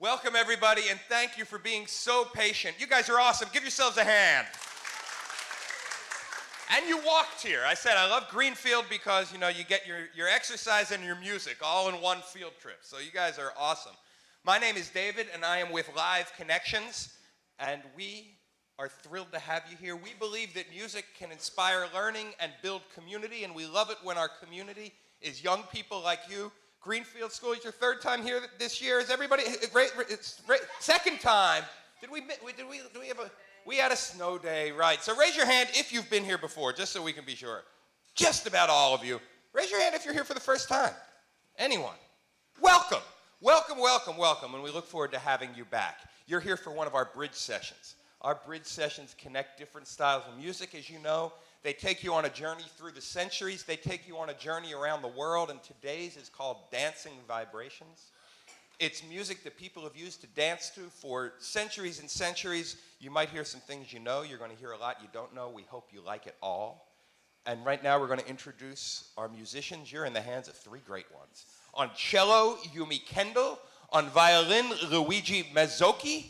Welcome, everybody, and thank you for being so patient. You guys are awesome. Give yourselves a hand. And you walked here. I said I love Greenfield because, you know, you get your exercise and your music all in one field trip. So you guys are awesome. My name is David, and I am with LiveConnections, and we are thrilled to have you here. We believe that music can inspire learning and build community, and we love it when our community is young people like you. Greenfield School is your third time here this year. Is everybody? Second time. Did we have a? We had a snow day, right? So raise your hand if you've been here before, just so we can be sure. Just about all of you. Raise your hand if you're here for the first time. Anyone? Welcome, welcome, welcome, welcome, and we look forward to having you back. You're here for one of our bridge sessions. Our bridge sessions connect different styles of music, as you know. They take you on a journey through the centuries. They take you on a journey around the world, and today's is called Dancing Vibrations. It's music that people have used to dance to for centuries and centuries. You might hear some things you know. You're going to hear a lot you don't know. We hope you like it all. And right now we're going to introduce our musicians. You're in the hands of three great ones. On cello, Yumi Kendall. On violin, Luigi Mazzocchi.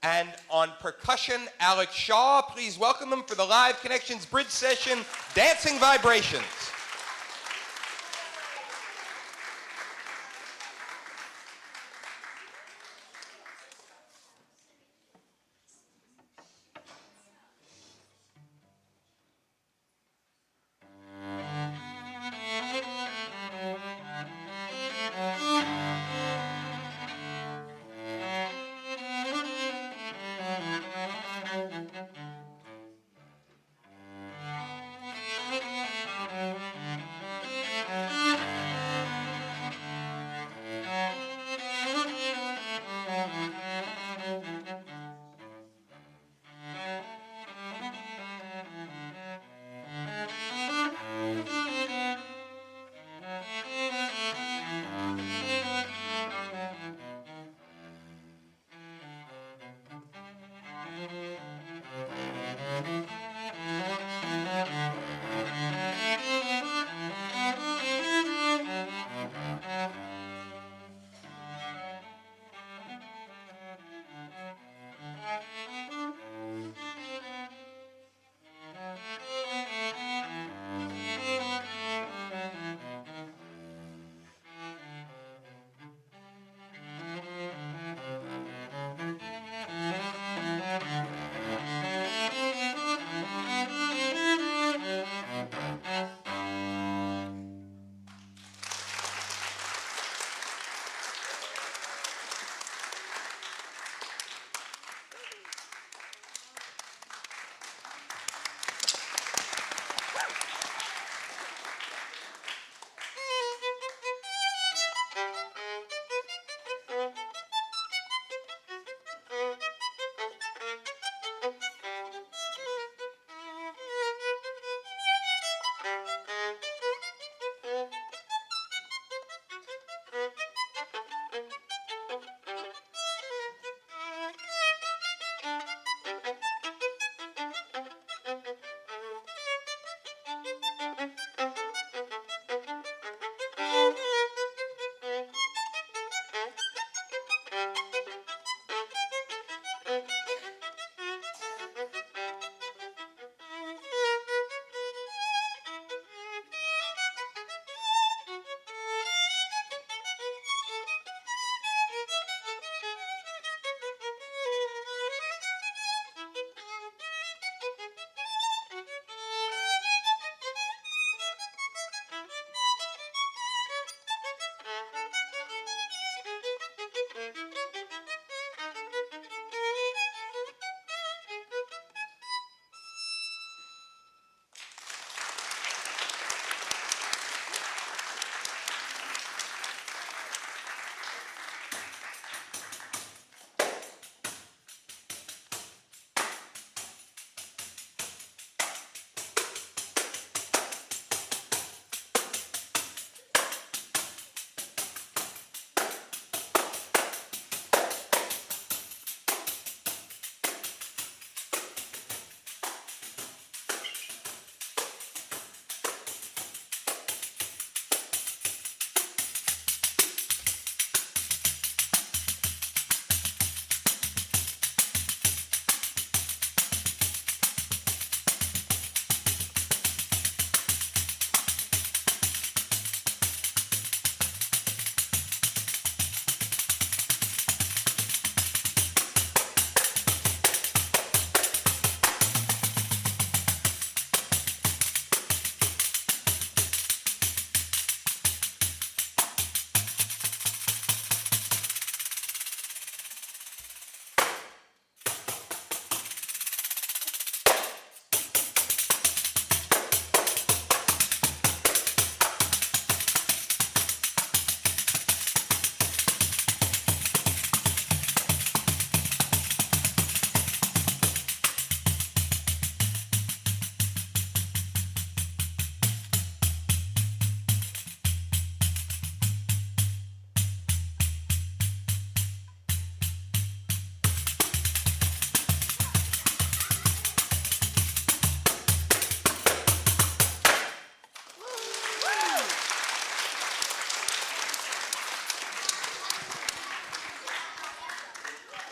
And on percussion, Alex Shaw. Please welcome them for the LiveConnections Bridge Session, Dancing Vibrations.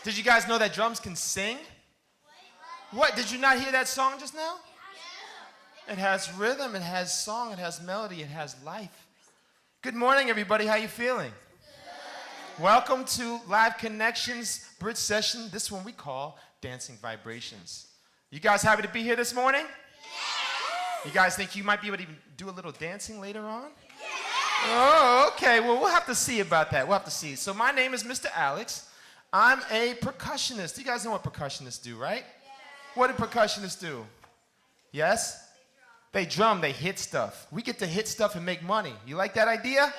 Did you guys know that drums can sing? What? Did you not hear that song just now? It has rhythm, it has song, it has melody, it has life. Good morning, everybody. How you feeling? Good. Welcome to LiveConnections Bridge Session. This one we call Dancing Vibrations. You guys happy to be here this morning? You guys think you might be able to even do a little dancing later on? Oh, okay. Well, we'll have to see about that. We'll have to see. So my name is Mr. Alex. I'm a percussionist. You guys know what percussionists do, right? What do percussionists do? Yes? They drum, they hit stuff. We get to hit stuff and make money. You like that idea?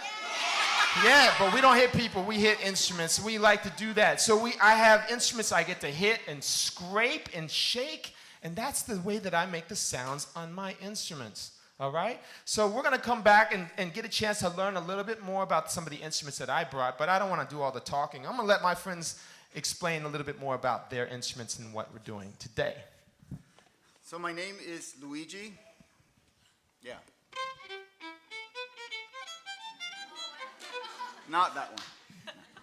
Yeah, but we don't hit people, we hit instruments. We like to do that. So I have instruments I get to hit and scrape and shake, and that's the way that I make the sounds on my instruments. All right? So we're going to come back and get a chance to learn a little bit more about some of the instruments that I brought, but I don't want to do all the talking. I'm going to let my friends explain a little bit more about their instruments and what we're doing today. So my name is Luigi. Yeah. Not that one.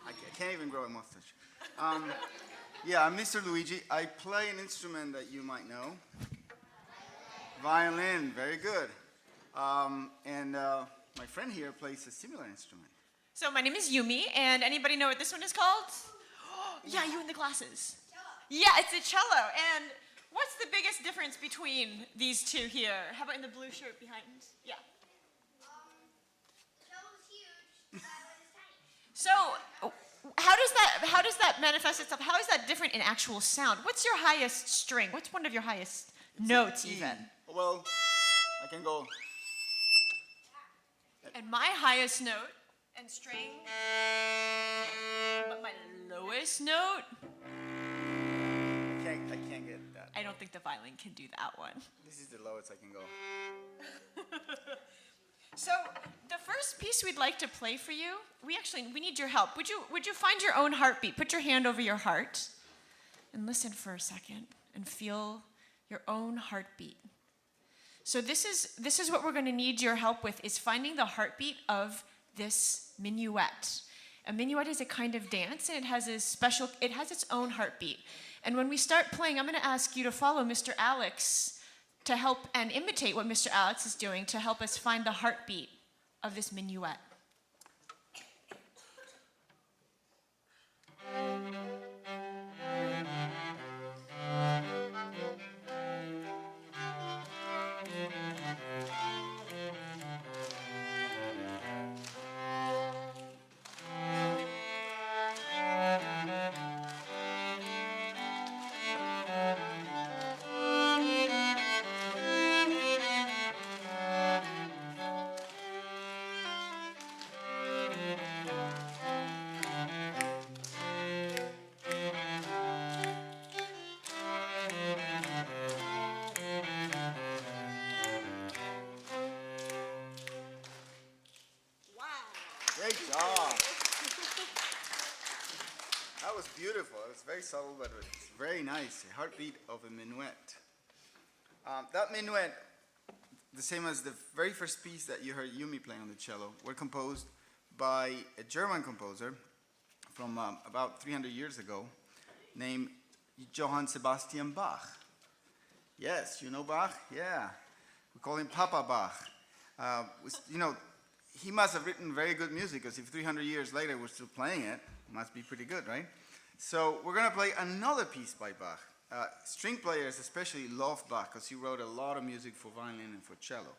I can't even grow a mustache. Yeah, I'm Mr. Luigi. I play an instrument that you might know. Violin, very good. My friend here plays a similar instrument. So my name is Yumi, and anybody know what this one is called? Yeah, you in the glasses. Yeah, it's a cello. And what's the biggest difference between these two here? How about in the blue shirt behind? Yeah. The cello's huge, violin is tiny. So how does that manifest itself? How is that different in actual sound? What's your highest string? What's one of your highest notes E. even? Well, I can go. And my highest note and string, but my lowest note, I can't get that. I don't think the violin can do that one. This is the lowest I can go. So the first piece we'd like to play for you, we need your help. Would you find your own heartbeat? Put your hand over your heart and listen for a second and feel your own heartbeat. So this is what we're going to need your help with, is finding the heartbeat of this minuet. A minuet is a kind of dance, and it has its own heartbeat. And when we start playing, I'm going to ask you to follow Mr. Alex to help and imitate what Mr. Alex is doing to help us find the heartbeat of this minuet. Great job. That was beautiful. It was very subtle, but it was very nice. A heartbeat of a minuet. That minuet, the same as the very first piece that you heard Yumi playing on the cello, were composed by a German composer from about 300 years ago named Johann Sebastian Bach. Yes, you know Bach? Yeah. We call him Papa Bach. He must have written very good music, because if 300 years later we're still playing it, it must be pretty good, right? So we're going to play another piece by Bach. String players especially love Bach, because he wrote a lot of music for violin and for cello.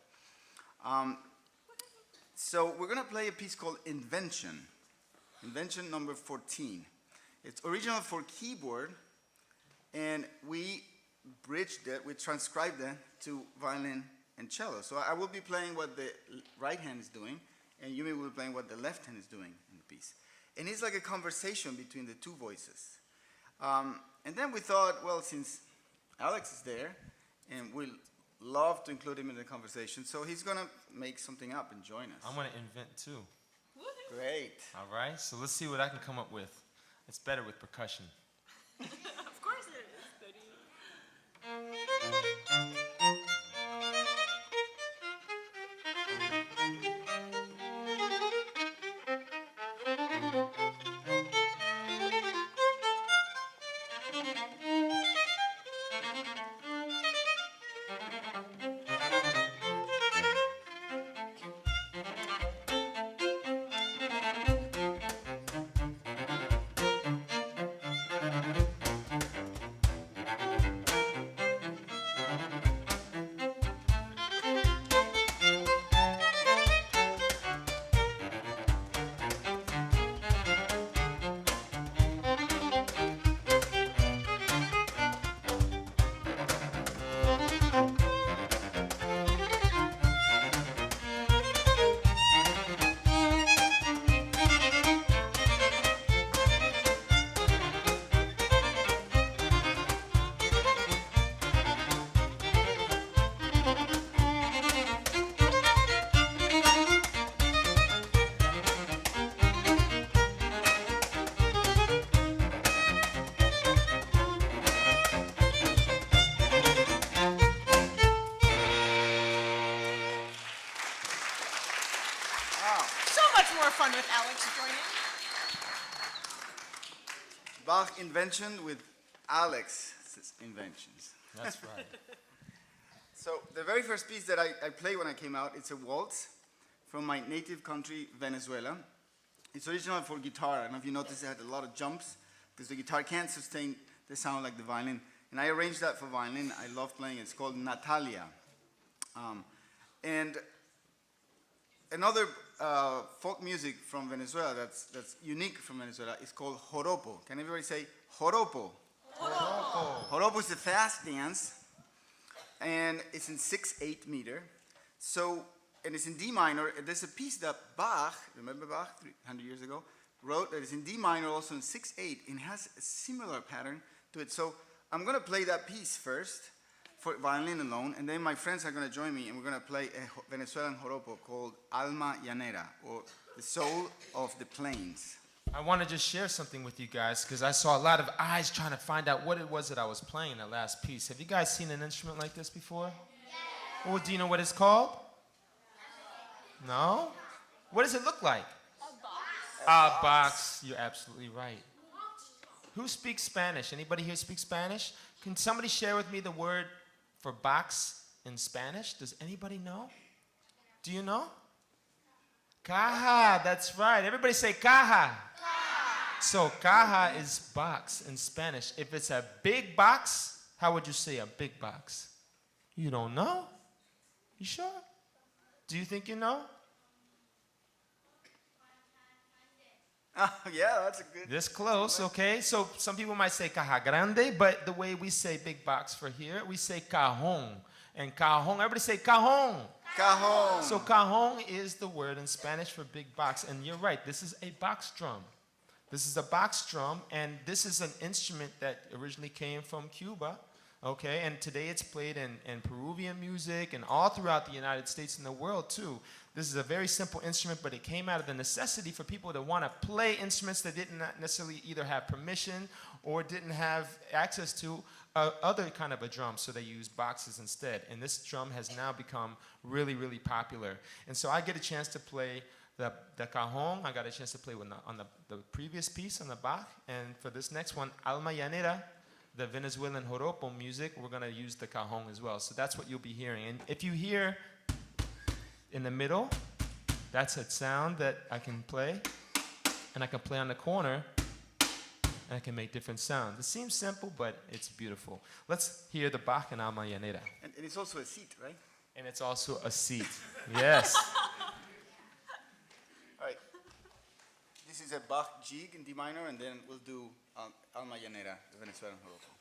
So we're going to play a piece called Invention. Invention number 14. It's original for keyboard, and we bridged it, we transcribed it to violin and cello. So I will be playing what the right hand is doing, and Yumi will be playing what the left hand is doing in the piece. And it's like a conversation between the two voices. And then we thought, well, since Alex is there, and we'll love to include him in the conversation, so he's going to make something up and join us. I'm going to invent too. Great. All right, so let's see what I can come up with. It's better with percussion. Of course it is, buddy. So much more fun with Alex joining. Bach invention with Alex's inventions. That's right. So the very first piece that I played when I came out, it's a waltz from my native country, Venezuela. It's original for guitar. I don't know if you noticed it had a lot of jumps because the guitar can't sustain the sound like the violin. And I arranged that for violin. I love playing it. It's called Natalia. And another folk music from Venezuela that's unique from Venezuela is called joropo. Can everybody say joropo? Joropo. Joropo is a fast dance, and it's in 6/8 meter. So, and it's in D minor. And there's a piece that Bach, remember Bach 300 years ago, wrote that is in D minor, also in 6/8, and has a similar pattern to it. So I'm going to play that piece first for violin alone, and then my friends are going to join me, and we're going to play a Venezuelan joropo called Alma Llanera, or the soul of the plains. I want to just share something with you guys because I saw a lot of eyes trying to find out what it was that I was playing that last piece. Have you guys seen an instrument like this before? Yeah. Well, do you know what it's called? No? What does it look like? A box. You're absolutely right. Who speaks Spanish? Anybody here speak Spanish? Can somebody share with me the word for box in Spanish? Does anybody know? Do you know? Caja, that's right. Everybody say caja. So caja is box in Spanish. If it's a big box, how would you say a big box? You don't know? You sure? Do you think you know? Yeah, that's a good. This close, okay? So some people might say caja grande, but the way we say big box for here, we say cajon. And cajon, everybody say cajon. Cajon. So cajon is the word in Spanish for big box. And you're right, this is a box drum. This is a box drum, and this is an instrument that originally came from Cuba, okay? And today it's played in Peruvian music and all throughout the United States and the world, too. This is a very simple instrument, but it came out of the necessity for people to want to play instruments that didn't necessarily either have permission or didn't have access to other kind of a drum, so they used boxes instead. And this drum has now become really, really popular. And so I get a chance to play the cajon. I got a chance to play on the previous piece on the Bach. And for this next one, Alma Llanera, the Venezuelan joropo music, we're going to use the cajon as well. So that's what you'll be hearing. And if you hear in the middle, that's a sound that I can play. And I can play on the corner, and I can make different sounds. It seems simple, but it's beautiful. Let's hear the Bach and Alma Llanera. And it's also a seat, right? And it's also a seat. Yes. All right. This is a Bach jig in D minor, and then we'll do Alma Llanera, the Venezuelan joropo.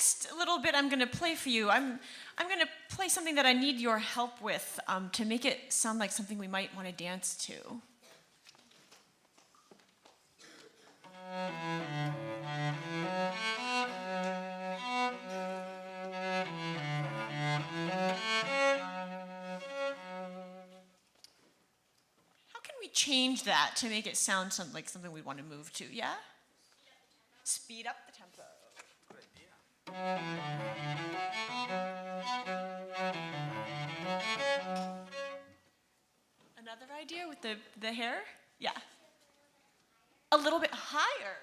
next little bit I'm going to play for you, I'm going to play something that I need your help with to make it sound like something we might want to dance to. How can we change that to make it sound like something we want to move to, yeah? Speed up the tempo. Another idea with the hair? Yeah. A little bit higher.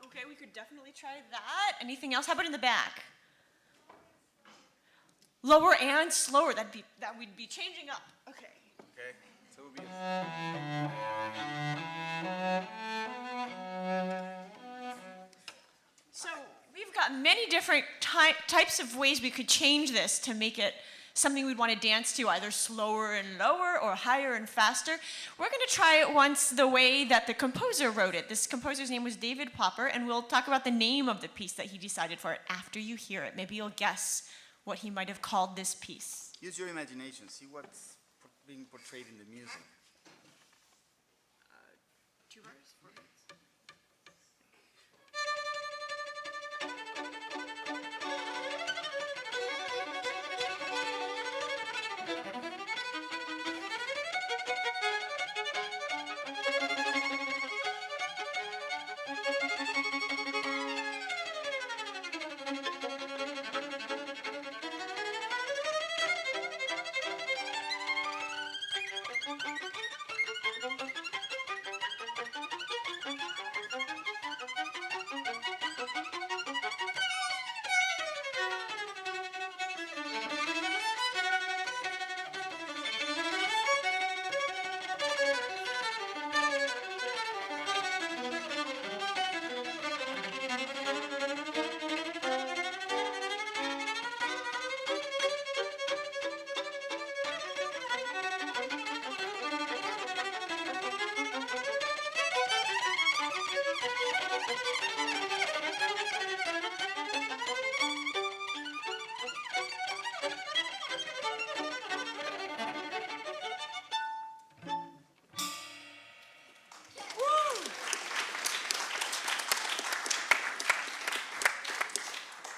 Okay, we could definitely try that. Anything else? How about in the back? Lower and slower. That we'd be changing up. Okay. Okay. So we'll be. So we've got many different types of ways we could change this to make it something we'd want to dance to, either slower and lower or higher and faster. We're going to try it once the way that the composer wrote it. This composer's name was David Popper, and we'll talk about the name of the piece that he decided for it after you hear it. Maybe you'll guess what he might have called this piece. Use your imagination. See what's being portrayed in the music. 2 bars, 4 bars.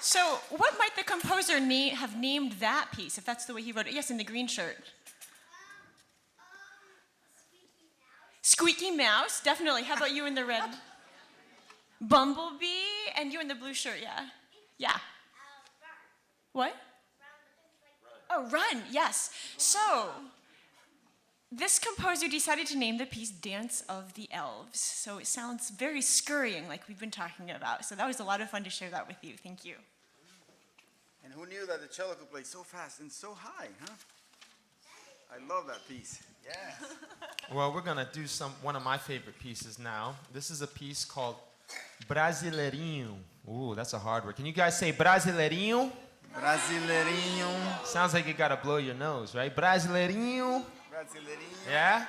So what might the composer have named that piece, if that's the way he wrote it? Yes, in the green shirt. Squeaky Mouse, definitely. How about you in the red? Bumblebee, and you in the blue shirt, yeah. Yeah. What? Oh, Run, yes. So, this composer decided to name the piece Dance of the Elves. So it sounds very scurrying, like we've been talking about. So that was a lot of fun to share that with you. Thank you. And who knew that the cello could play so fast and so high, huh? I love that piece. Yes. Well, we're going to do one of my favorite pieces now. This is a piece called Brasileirinho. Ooh, that's a hard word. Can you guys say Brasileirinho? Brasileirinho. Sounds like you got to blow your nose, right? Brasileirinho. Brasileirinho. Yeah?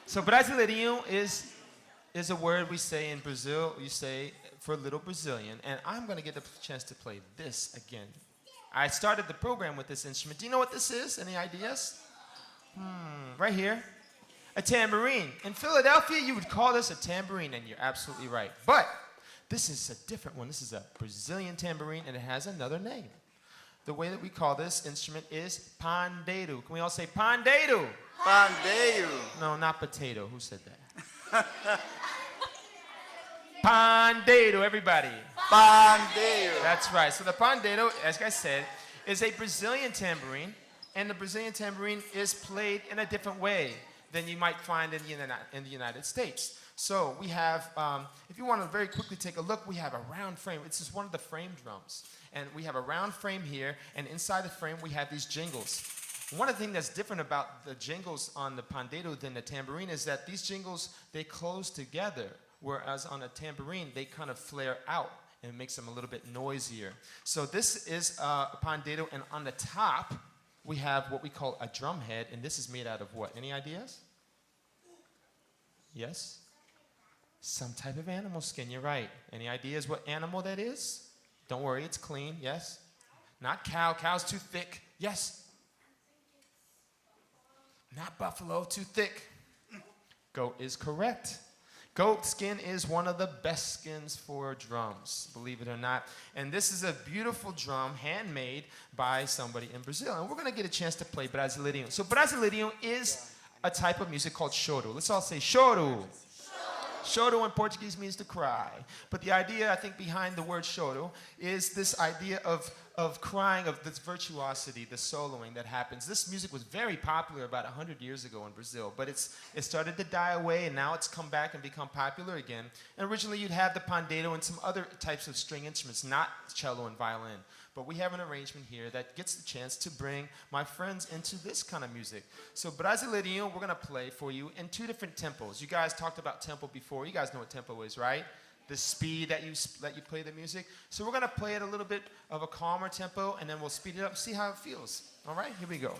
So Brasileirinho is a word we say in Brazil. You say for little Brazilian. And I'm going to get the chance to play this again. I started the program with this instrument. Do you know what this is? Any ideas? Right here. A tambourine. In Philadelphia, you would call this a tambourine, and you're absolutely right. But this is a different one. This is a Brazilian tambourine, and it has another name. The way that we call this instrument is pandeiro. Can we all say pandeiro? Pandeiro. No, not potato. Who said that? Pandeiro, everybody. Pandeiro. That's right. So the pandeiro, as I said, is a Brazilian tambourine, and the Brazilian tambourine is played in a different way than you might find in the United States. So we have, if you want to very quickly take a look, we have a round frame. This is one of the frame drums. And we have a round frame here, and inside the frame we have these jingles. One of the things that's different about the jingles on the pandeiro than the tambourine is that these jingles, they close together, whereas on a tambourine, they kind of flare out, and it makes them a little bit noisier. So this is a pandeiro, and on the top, we have what we call a drum head, and this is made out of what? Any ideas? Yes? Some type of animal skin, you're right. Any ideas what animal that is? Don't worry, it's clean, yes. Not cow, cow's too thick, yes. Not buffalo, too thick. Goat is correct. Goat skin is one of the best skins for drums, believe it or not. And this is a beautiful drum, handmade by somebody in Brazil. And we're going to get a chance to play Brasileirinho. So Brasileirinho is a type of music called choro. Let's all say choro. Choro in Portuguese means to cry. But the idea, I think, behind the word choro is this idea of crying, of this virtuosity, the soloing that happens. This music was very popular about 100 years ago in Brazil, but it started to die away, and now it's come back and become popular again. And originally you'd have the pandeiro and some other types of string instruments, not cello and violin. But we have an arrangement here that gets the chance to bring my friends into this kind of music. So Brasileirinho, we're going to play for you in 2 different tempos. You guys talked about tempo before. You guys know what tempo is, right? The speed that you play the music. So we're going to play it a little bit of a calmer tempo, and then we'll speed it up and see how it feels. All right? Here we go.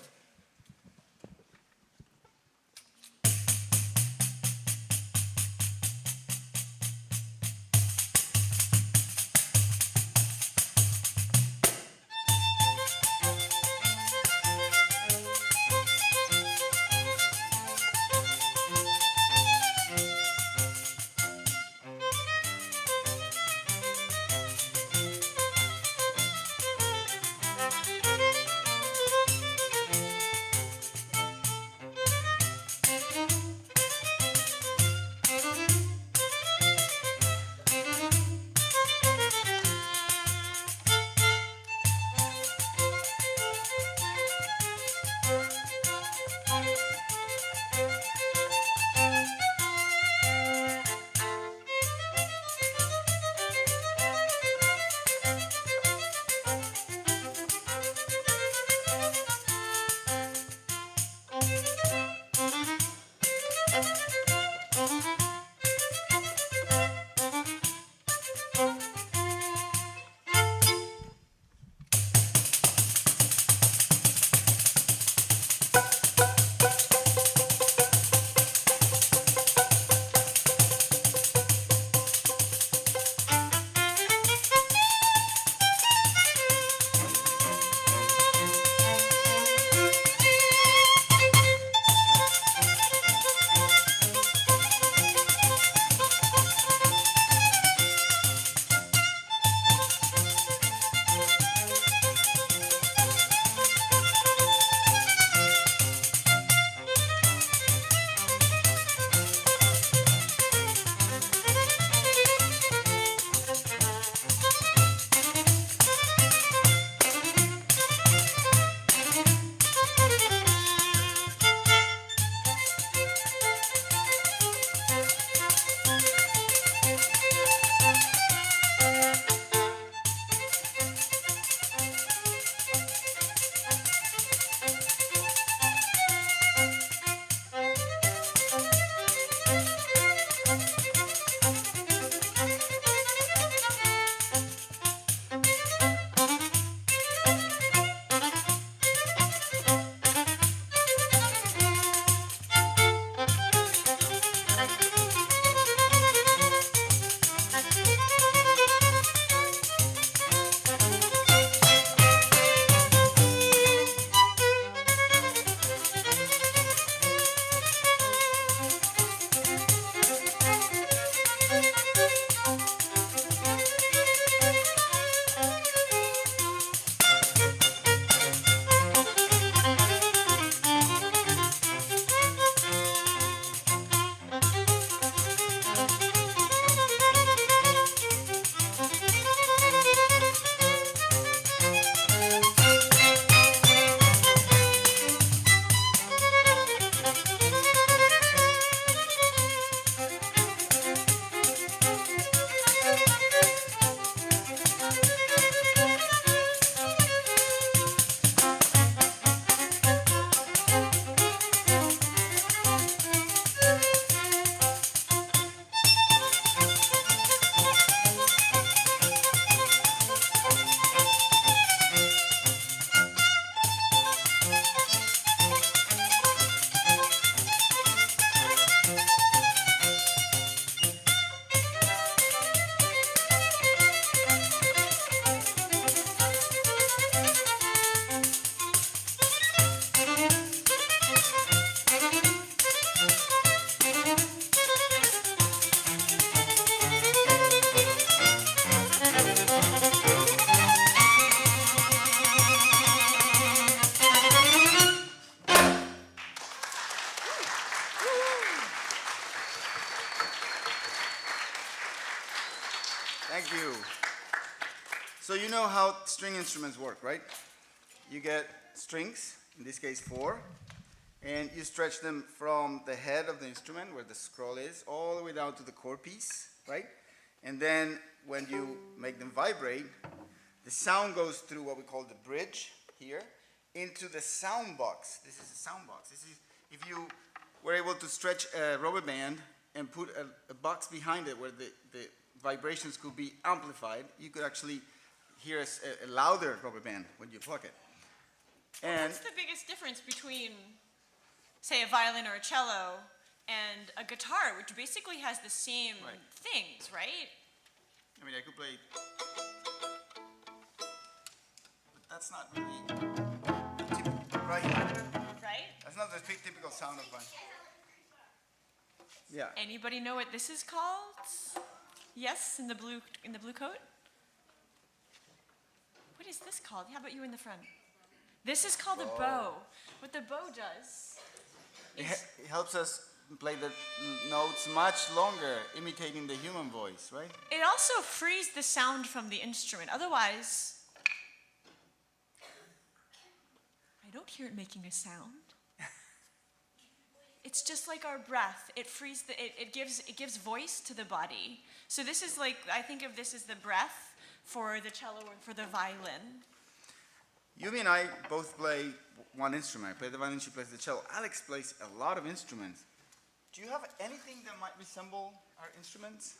you know how string instruments work, right? You get strings, in this case 4, and you stretch them from the head of the instrument, where the scroll is, all the way down to the core piece, right? And then when you make them vibrate, the sound goes through what we call the bridge here into the sound box. This is a sound box. This is, if you were able to stretch a rubber band and put a box behind it where the vibrations could be amplified, you could actually hear a louder rubber band when you pluck it. And What's the biggest difference between, say, a violin or a cello and a guitar, which basically has the same things, right? I mean, I could play, but that's not really right. Right? That's not the typical sound of violin. Yeah. Anybody know what this is called? Yes, in the blue coat? What is this called? How about you in the front? This is called a bow. What the bow does It helps us play the notes much longer, imitating the human voice, right? it also frees the sound from the instrument. Otherwise, I don't hear it making a sound. It's just like our breath. It frees it gives voice to the body. So this is like, I think of this as the breath for the cello and for the violin. Yumi and I both play one instrument. I play the violin, she plays the cello. Alex plays a lot of instruments. Do you have anything that might resemble our instruments?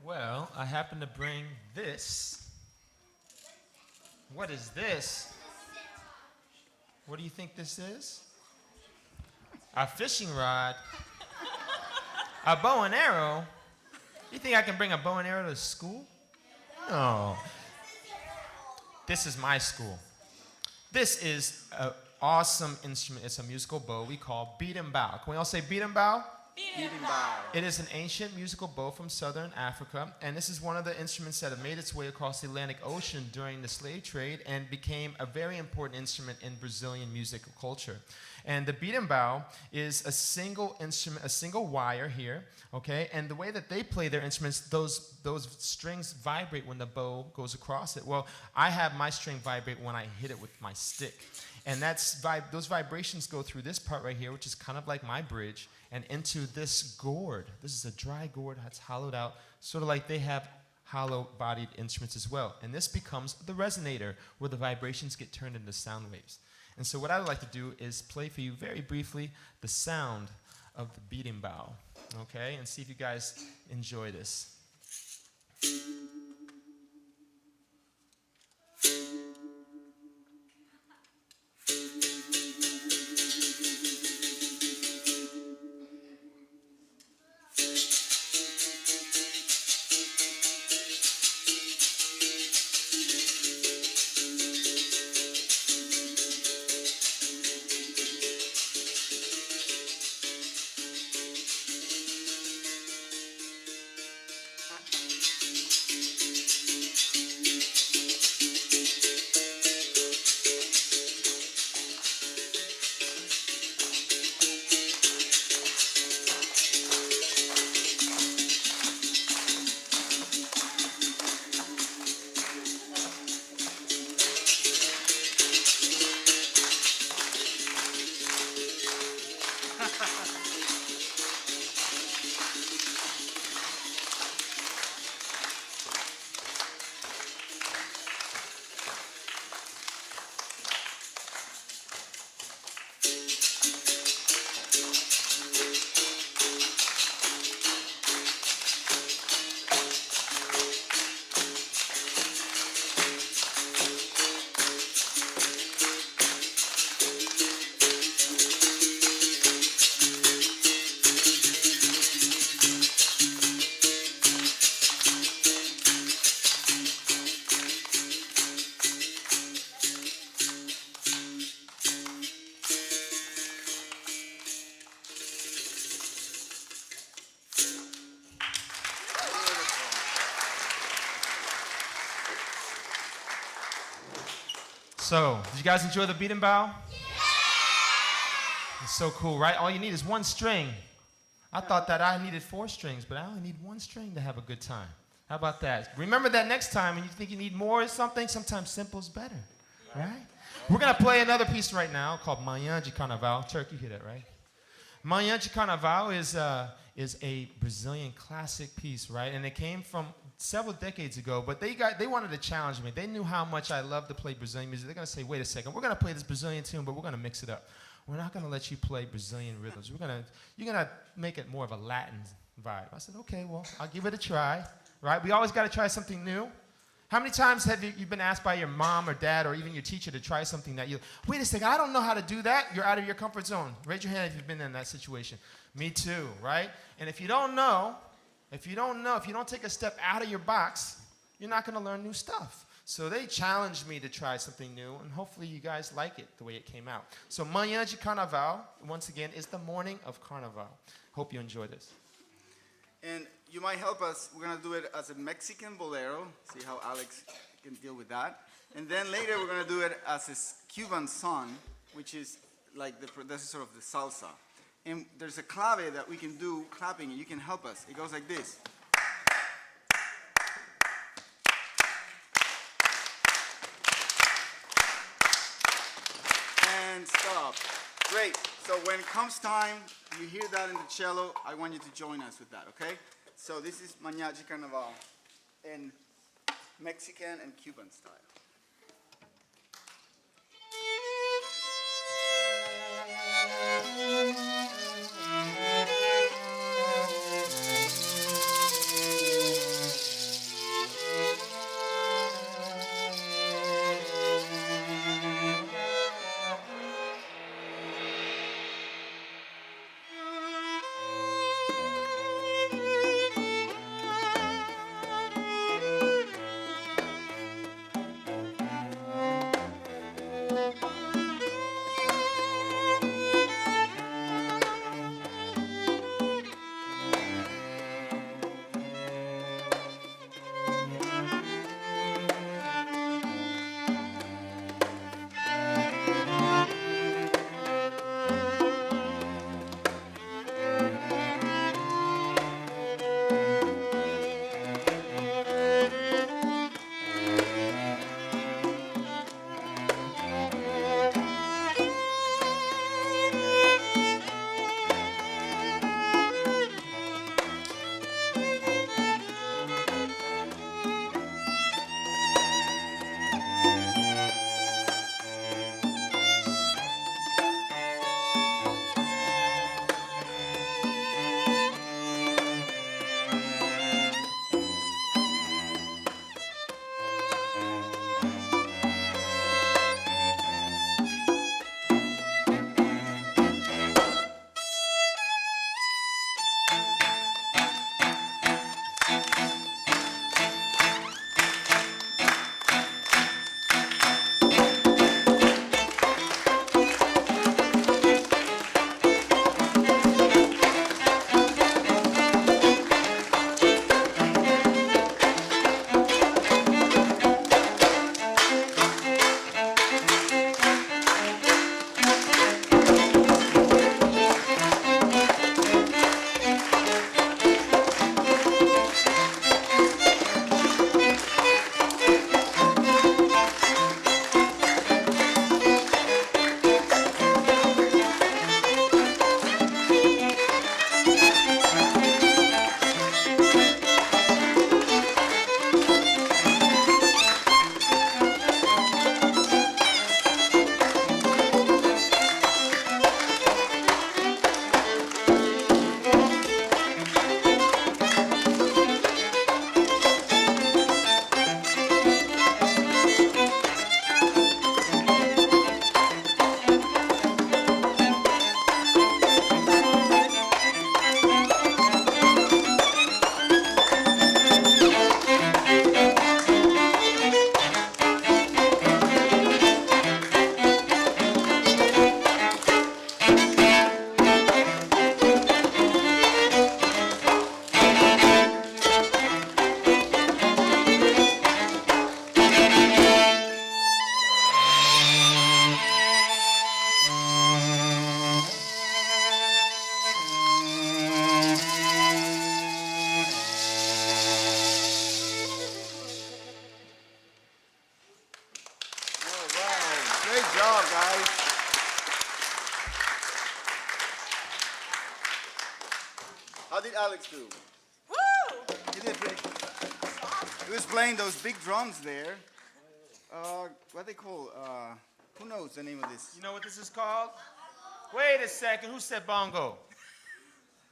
Well, I happen to bring this. What is this? What do you think this is? A fishing rod. A bow and arrow. You think I can bring a bow and arrow to school? No. This is my school. This is an awesome instrument. It's a musical bow we call beat and bow. Can we all say beat and bow? Beating bow. It is an ancient musical bow from southern Africa, and this is one of the instruments that have made its way across the Atlantic Ocean during the slave trade and became a very important instrument in Brazilian musical culture. And the beat and bow is a single instrument, a single wire here, okay? And the way that they play their instruments, those strings vibrate when the bow goes across it. Well, I have my string vibrate when I hit it with my stick. And those vibrations go through this part right here, which is kind of like my bridge, and into this gourd. This is a dry gourd that's hollowed out, sort of like they have hollow-bodied instruments as well. And this becomes the resonator, where the vibrations get turned into sound waves. And so what I would like to do is play for you very briefly the sound of the beating bow, okay? And see if you guys enjoy this. So, did you guys enjoy the beat and bow? Yeah! It's so cool, right? All you need is one string. I thought that I needed 4 strings, but I only need 1 string to have a good time. How about that? Remember that next time when you think you need more or something, sometimes simple's better, right? We're going to play another piece right now called Manhã de Carnaval. Turk, you hear that, right? Manhã de Carnaval is a Brazilian classic piece, right? And it came from several decades ago, but they wanted to challenge me. They knew how much I love to play Brazilian music. They're going to say, wait a second, we're going to play this Brazilian tune, but we're going to mix it up. We're not going to let you play Brazilian rhythms. You're going to make it more of a Latin vibe. I said, okay, well, I'll give it a try, right? We always got to try something new. How many times have you been asked by your mom or dad or even your teacher to try something that you, wait a second, I don't know how to do that? You're out of your comfort zone. Raise your hand if you've been in that situation. Me too, right? And if you don't take a step out of your box, you're not going to learn new stuff. So they challenged me to try something new, and hopefully you guys like it the way it came out. So Manhã de Carnaval, once again, is the morning of Carnival. Hope you enjoy this. And you might help us. We're going to do it as a Mexican bolero. See how Alex can deal with that. And then later we're going to do it as a Cuban song, which is like the predecessor of the salsa. And there's a clave that we can do clapping, and you can help us. It goes like this. And stop. Great. So when it comes time, you hear that in the cello, I want you to join us with that, okay? So this is Manhã de Carnaval in Mexican and Cuban style. job, guys. How did Alex do? Woo! He did pretty good. He was playing those big drums there. What they call? Who knows the name of this? You know what this is called? Wait a second. Who said bongo?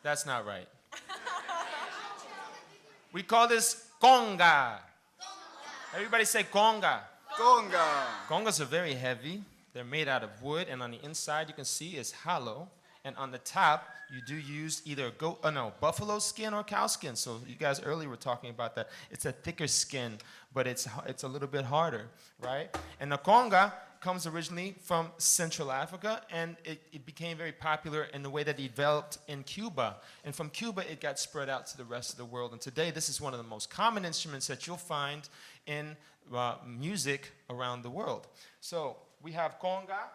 That's not right. We call this conga. Everybody say conga. Conga. Congas are very heavy. They're made out of wood, and on the inside you can see it's hollow. And on the top, you do use either buffalo skin or cow skin. So you guys earlier were talking about that. It's a thicker skin, but it's a little bit harder, right? And the conga comes originally from Central Africa, and it became very popular in the way that it developed in Cuba. And from Cuba, it got spread out to the rest of the world. And today, this is one of the most common instruments that you'll find in music around the world. So we have conga.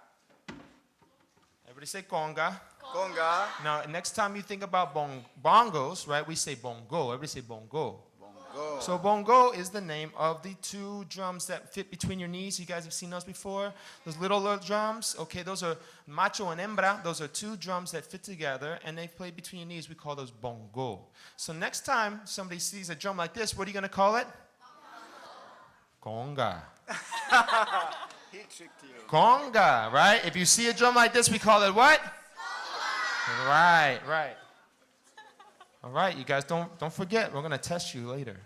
Everybody say conga. Conga. Now, next time you think about bongos, right, we say bongo. Everybody say bongo. Bongo. So bongo is the name of the two drums that fit between your knees. You guys have seen those before? Those little drums. Okay, those are macho and hembra. Those are two drums that fit together, and they play between your knees. We call those bongo. So next time somebody sees a drum like this, what are you going to call it? Conga. He tricked you. Conga, right? If you see a drum like this, we call it what? Right, right. All right, you guys, don't forget. We're going to test you later.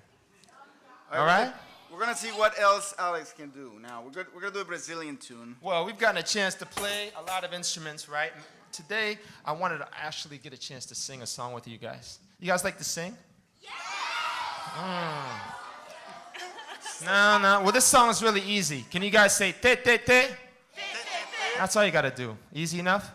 All right? We're going to see what else Alex can do. Now, we're going to do a Brazilian tune. Well, we've gotten a chance to play a lot of instruments, right? Today, I wanted to actually get a chance to sing a song with you guys. You guys like to sing? Yeah! No. Well, this song is really easy. Can you guys say te, te, te? That's all you got to do. Easy enough?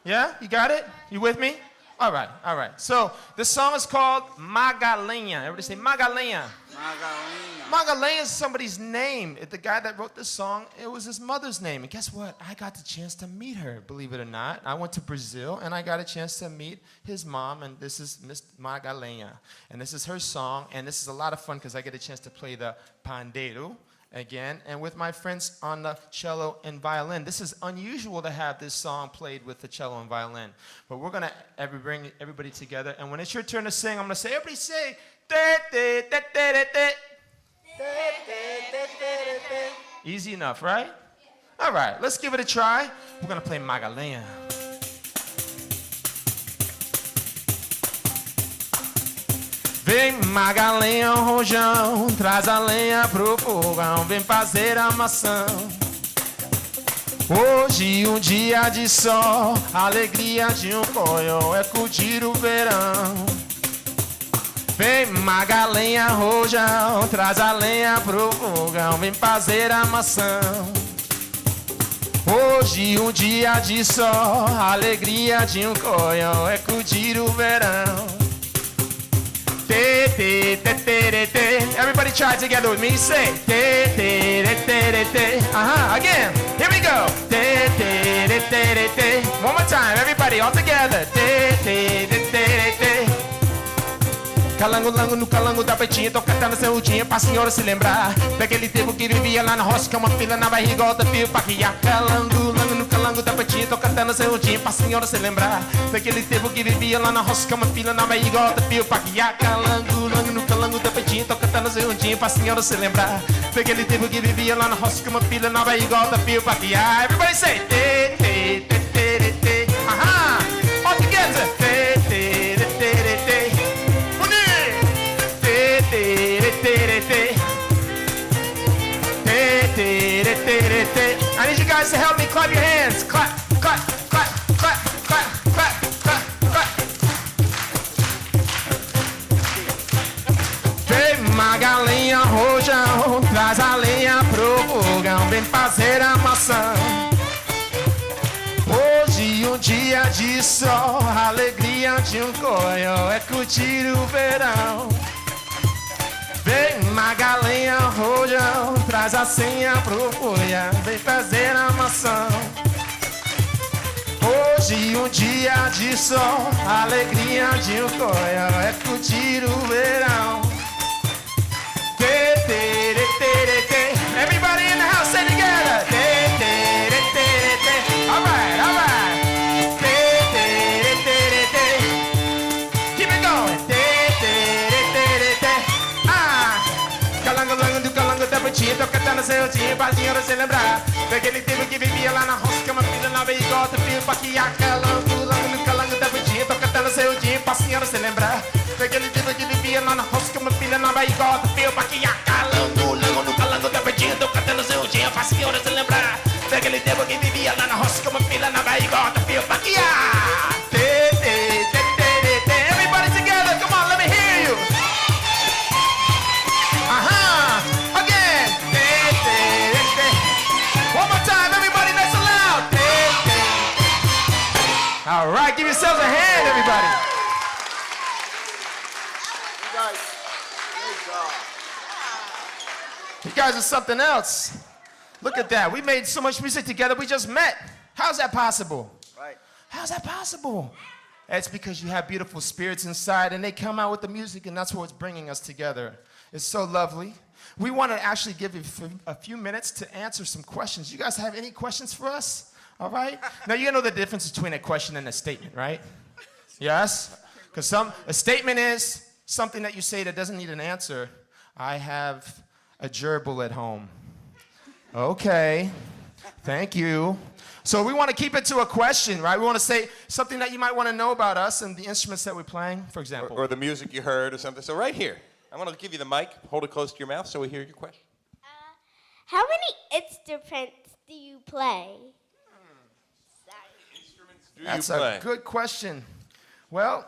Yeah? You got it? You with me? All right. So, this song is called Magalenha. Everybody say Magalenha. Magalenha. Magalenha is somebody's name. The guy that wrote this song, it was his mother's name. And guess what? I got the chance to meet her, believe it or not. I went to Brazil, and I got a chance to meet his mom, and this is Miss Magalenha. And this is her song, and this is a lot of fun because I get a chance to play the pandeiro again, and with my friends on the cello and violin. This is unusual to have this song played with the cello and violin. But we're going to bring everybody together, and when it's your turn to sing, I'm going to say, everybody say, te, te, te, te, te, te. Easy enough, right? All right, let's give it a try. We're going to play Magalenha. Vem Magalenha, rojão, traz a lenha pro fogão, vem fazer a maçã. Hoje um dia de sol, alegria de coió, é curtir o verão. Vem Magalenha, rojão, traz a lenha pro fogão, vem fazer a maçã. Hoje um dia de sol, alegria de coió, é curtir o verão. Te, te, te, te, te, te. Everybody try together with me. Say te, te, te, te, te, te. Again. Here we go. Te, te, te, te, te, te. One more time. Everybody all together. Te, te, te, te, te, te. Calango, lango, no calango da petinha, tô cantando seu udinha pra senhora se lembrar daquele tempo que vivia lá na roça com uma fila na barriga, outra fio pra criar. Calango, lango, no calango da petinha, tô cantando seu udinha pra senhora se lembrar daquele tempo que vivia lá na roça com uma fila na barriga, outra fio pra criar. Calango, lango, no calango da petinha, tô cantando seu udinha pra senhora se lembrar daquele tempo que vivia lá na roça com uma fila na barriga, outra fio pra criar. Everybody say te, te, te, te, te, te. All together. Te, te, te, te, te, te. I need you guys to help me clap your hands. Clap, clap, clap, clap, clap, clap, clap, clap. Vem Magalenha, rojão, traz a lenha pro fogão, vem fazer a maçã. Hoje um dia de sol, alegria de coió, é curtir o verão. Vem Magalenha, rojão, traz a senha pro folha, vem fazer a maçã. Hoje um dia de sol, alegria de coió, é curtir o verão. Te, te, te, te, te, te. Everybody in the house say together. Te, te, te, seu dia pra senhora se lembrar daquele tempo que vivia lá na roça, que uma filha nova e gota, fio, paquiaca, lango, calango, da budinha, tô cantando seu dia pra senhora se lembrar daquele tempo que vivia lá na roça, que uma filha nova e gota, fio, paquiaca, lango, calango, da budinha, tô cantando seu dia pra senhora se lembrar daquele tempo que vivia lá na roça, que uma filha nova e gota, fio, paquiaca. Everybody together, come on, let me hear you. Again. One more time, everybody, nice and loud. All right, give yourselves a hand, everybody. You guys, great job. You guys are something else. Look at that. We made so much music together, we just met. How's that possible? Right. How's that possible? It's because you have beautiful spirits inside, and they come out with the music, and that's what's bringing us together. It's so lovely. We want to actually give you a few minutes to answer some questions. You guys have any questions for us? All right? Now, you know the difference between a question and a statement, right? Yes? Because a statement is something that you say that doesn't need an answer. I have a gerbil at home. Okay. Thank you. So we want to keep it to a question, right? We want to say something that you might want to know about us and the instruments that we're playing, for example. Or the music you heard or something. So right here, I'm going to give you the mic. Hold it close to your mouth so we hear your question. How many instruments do you play? That's a good question. Well,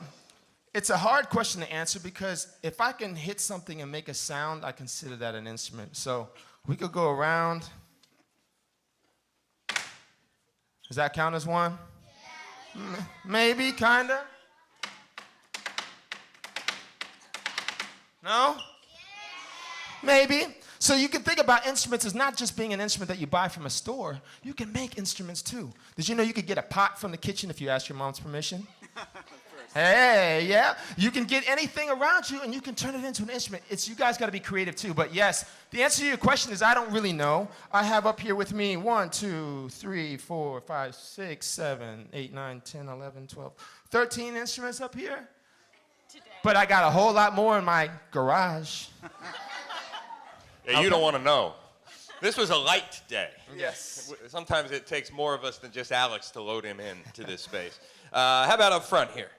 it's a hard question to answer because if I can hit something and make a sound, I consider that an instrument. So we could go around. Does that count as one? Yeah. Maybe, kinda. No? Yeah. Maybe. So you can think about instruments as not just being an instrument that you buy from a store. You can make instruments too. Did you know you could get a pot from the kitchen if you ask your mom's permission? Hey, yeah. You can get anything around you and you can turn it into an instrument. You guys got to be creative too. But yes, the answer to your question is I don't really know. I have up here with me 1, 2, 3, 4, 5, 6, 7, 8, 9, 10, 11, 12, 13 instruments up here. Today. But I got a whole lot more in my garage. Yeah, you don't want to know. This was a light day. Yes. Sometimes it takes more of us than just Alex to load him in to this space. How about up front here?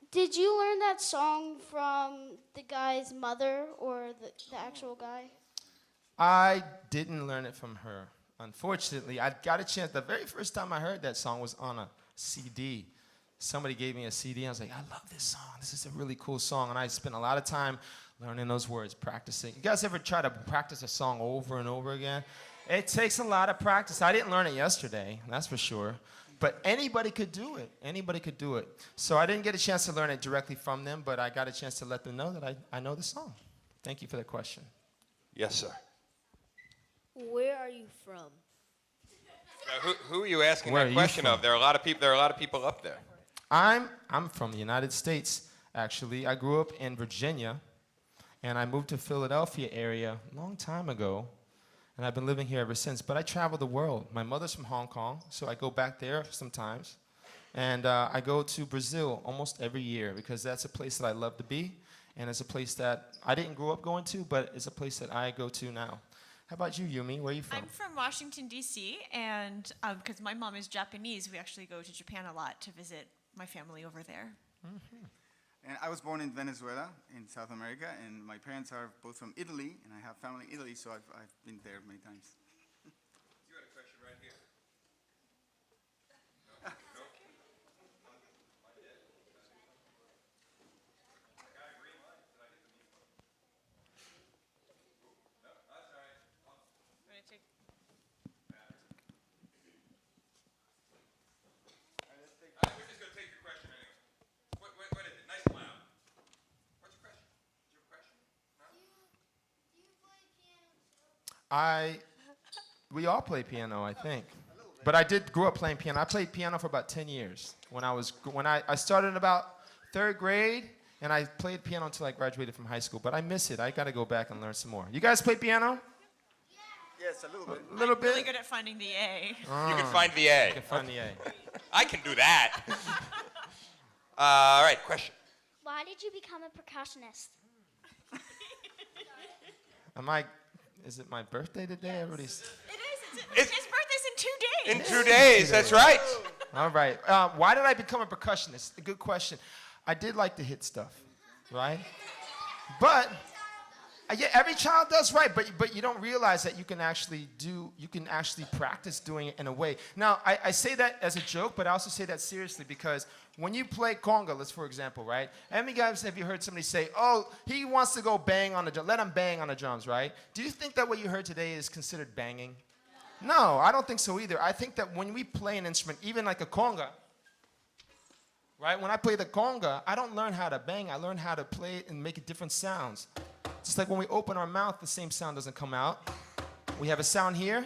Did you learn that song from the guy's mother or the actual guy? I didn't learn it from her. Unfortunately, I got a chance. The very first time I heard that song was on a CD. Somebody gave me a CD. I was like, I love this song. This is a really cool song. And I spent a lot of time learning those words, practicing. You guys ever try to practice a song over and over again? It takes a lot of practice. I didn't learn it yesterday, that's for sure. But anybody could do it. Anybody could do it. So I didn't get a chance to learn it directly from them, but I got a chance to let them know that I know the song. Thank you for the question. Yes, sir. Where are you from? Who are you asking Where that are you question from? of? There are a lot of people up there. I'm from the United States, actually. I grew up in Virginia, and I moved to Philadelphia area a long time ago. And I've been living here ever since. But I travel the world. My mother's from Hong Kong, so I go back there sometimes. And I go to Brazil almost every year because that's a place that I love to be. And it's a place that I didn't grow up going to, but it's a place that I go to now. How about you, Yumi? Where are you from? I'm from Washington, D.C., and because my mom is Japanese, we actually go to Japan a lot to visit my family over there. Mm-hmm. And I was born in Venezuela, in South America, and my parents are both from Italy, and I have family in Italy, so I've been there many times. You had a question right here. We're just going to take your question anyway. What is it? Nice and loud. What's your question? Is your question? No? Do you play piano too? We all play piano, I think. But I did grow up playing piano. I played piano for about 10 years. When I started in about 3rd grade, and I played piano until I graduated from high school. But I miss it. I got to go back and learn some more. You guys play piano? Yes, a little bit. A little bit? Really good at finding the A. You can find the A. You can find the A. I can do that. All right, question. Why did you become a percussionist? Is it my birthday today? Everybody's. It is. His birthday's in 2 days. In 2 days, that's right. All right. Why did I become a percussionist? A good question. I did like to hit stuff, right? But yeah, every child does, right? But you don't realize that you can actually practice doing it in a way. Now, I say that as a joke, but I also say that seriously because when you play conga, let's for example, right? How many guys have you heard somebody say, "Oh, he wants to go bang on the drum. Let him bang on the drums," right? Do you think that what you heard today is considered banging? No, I don't think so either. I think that when we play an instrument, even like a conga, right? When I play the conga, I don't learn how to bang. I learn how to play it and make it different sounds. Just like when we open our mouth, the same sound doesn't come out. We have a sound here.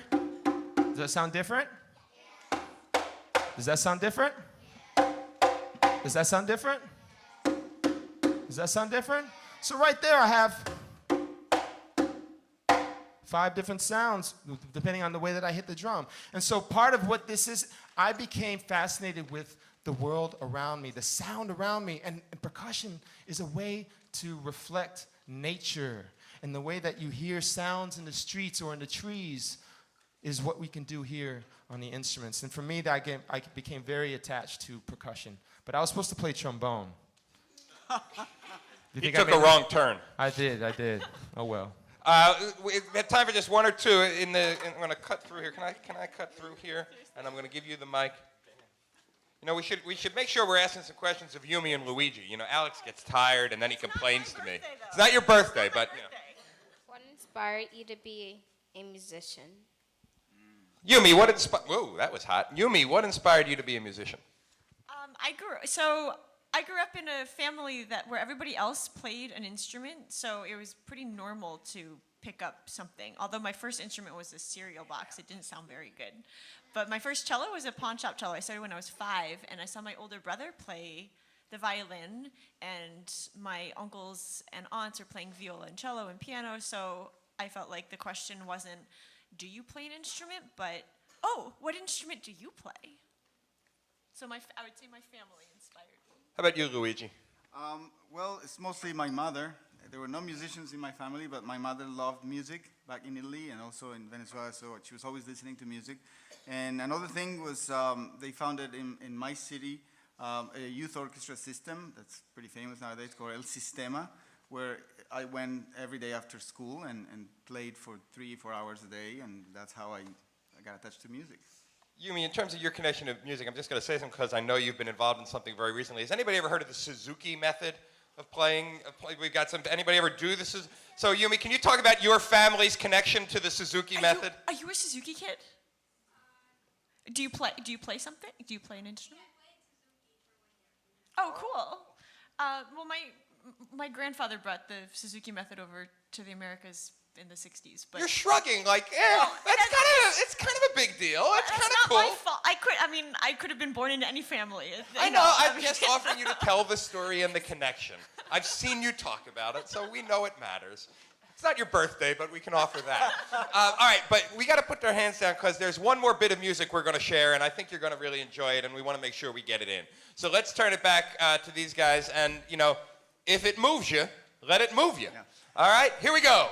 Does that sound different? Does that sound different? Does that sound different? Does that sound different? So right there I have 5 different sounds depending on the way that I hit the drum. And so part of what this is, I became fascinated with the world around me, the sound around me. And percussion is a way to reflect nature. And the way that you hear sounds in the streets or in the trees is what we can do here on the instruments. And for me, I became very attached to percussion. But I was supposed to play trombone. You took a wrong turn. I did. Oh well. We have time for just one or two. I'm going to cut through here. Can I cut through here? And I'm going to give you the mic. You know, we should make sure we're asking some questions of Yumi and Luigi. You know, Alex gets tired and then he complains to me. It's not your birthday, but you know. What inspired you to be a musician? Yumi, what inspired? Whoa, that was hot. Yumi, what inspired you to be a musician? I grew up in a family where everybody else played an instrument, so it was pretty normal to pick up something. Although my first instrument was a cereal box, it didn't sound very good. But my first cello was a pawn shop cello. I started when I was 5, and I saw my older brother play the violin, and my uncles and aunts are playing violoncello and piano, so I felt like the question wasn't, do you play an instrument, but, oh, what instrument do you play? So I would say my family inspired me. How about you, Luigi? Well, it's mostly my mother. There were no musicians in my family, but my mother loved music back in Italy and also in Venezuela, so she was always listening to music. And another thing was they founded in my city a youth orchestra system that's pretty famous nowadays called El Sistema, where I went every day after school and played for 3-4 hours a day, and that's how I got attached to music. Yumi, in terms of your connection to music, I'm just going to say something because I know you've been involved in something very recently. Has anybody ever heard of the Suzuki method of playing? We've got some. Anybody ever do this? So, Yumi, can you talk about your family's connection to the Suzuki method? Are you a Suzuki kid? Do you play something? Do you play an instrument? Oh, cool. Well, my grandfather brought the Suzuki method over to the Americas in the 60s. But you're shrugging like, it's kind of a big deal. It's kind of cool. Not my fault. I could have been born into any family. I know. I'm just offering you to tell the story and the connection. I've seen you talk about it, so we know it matters. It's not your birthday, but we can offer that. All right, but we got to put our hands down because there's one more bit of music we're going to share, and I think you're going to really enjoy it, and we want to make sure we get it in. So let's turn it back to these guys, and you know, if it moves you, let it move you. Yeah. All right, here we go.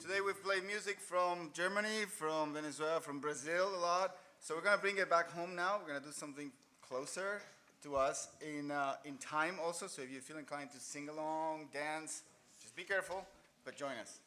Today we've played music from Germany, from Venezuela, from Brazil a lot. So we're going to bring it back home now. We're going to do something closer to us in time also. So if you feel inclined to sing along, dance, just be careful, but join us.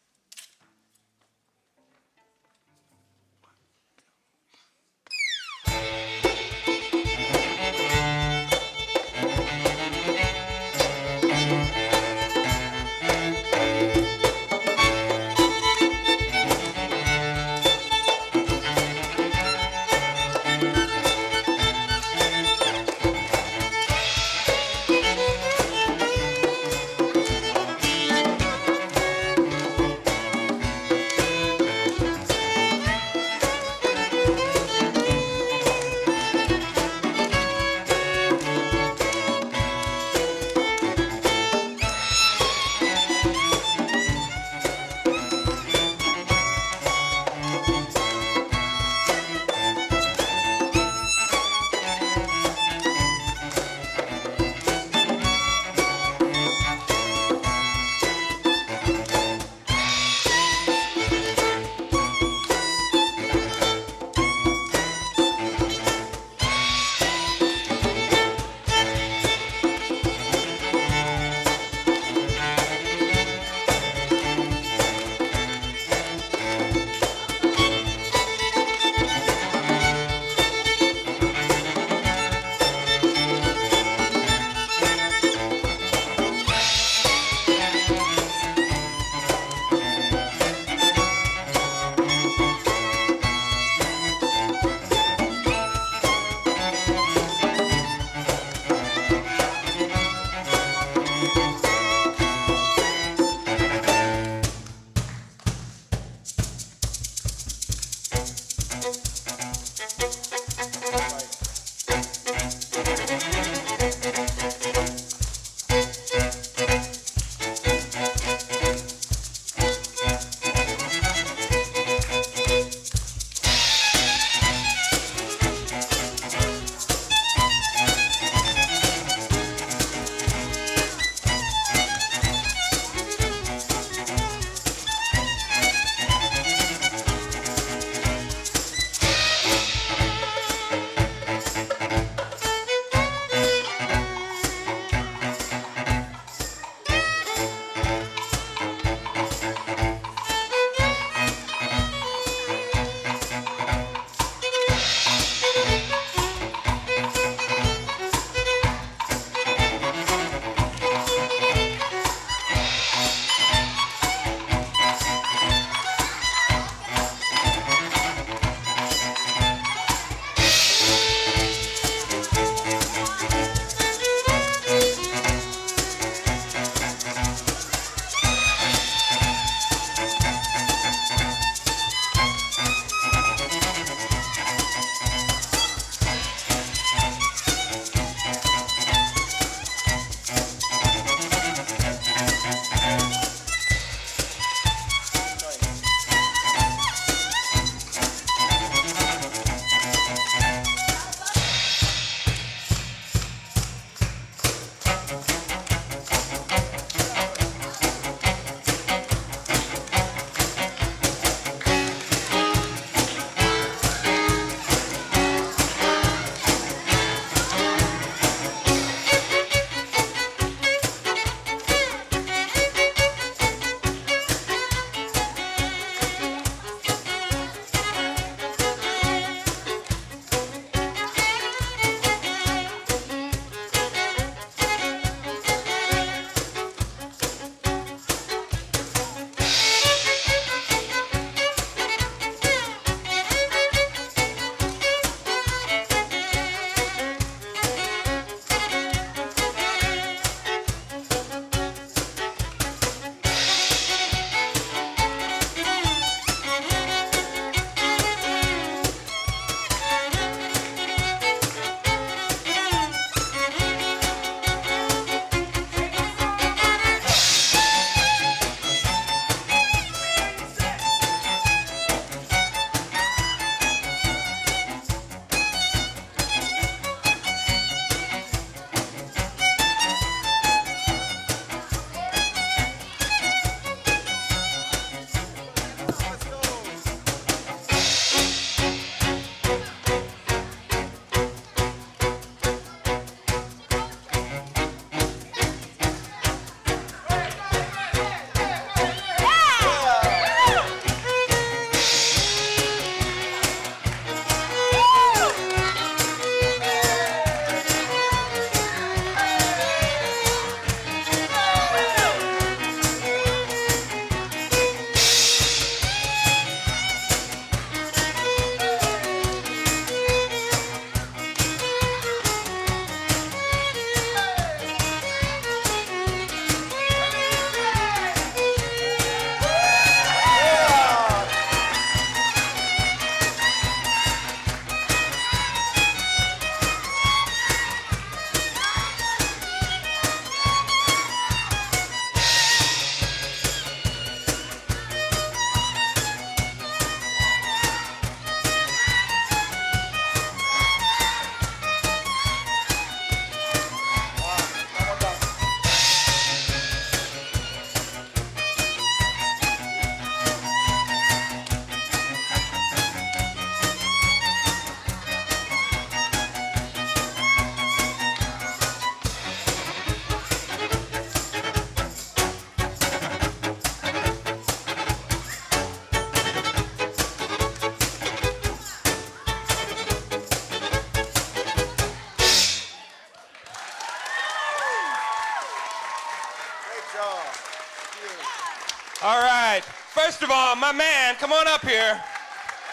All right. First of all, my man, come on up here.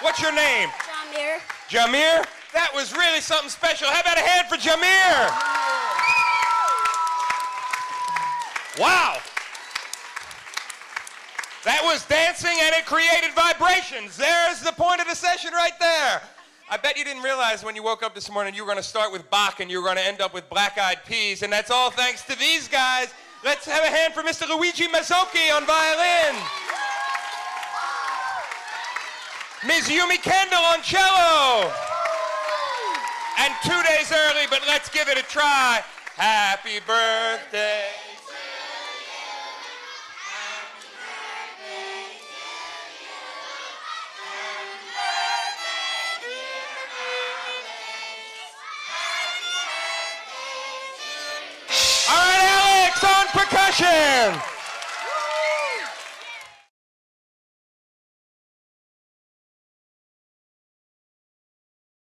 What's your name? Jamir. Jamir? That was really something special. How about a hand for Jamir? Wow. That was dancing and it created vibrations. There's the point of the session right there. I bet you didn't realize when you woke up this morning you were going to start with Bach and you were going to end up with Black Eyed Peas, and that's all thanks to these guys. Let's have a hand for Mr. Luigi Mazzocchi on violin. Ms. Yumi Kendall on cello. And 2 days early, but let's give it a try. Happy birthday.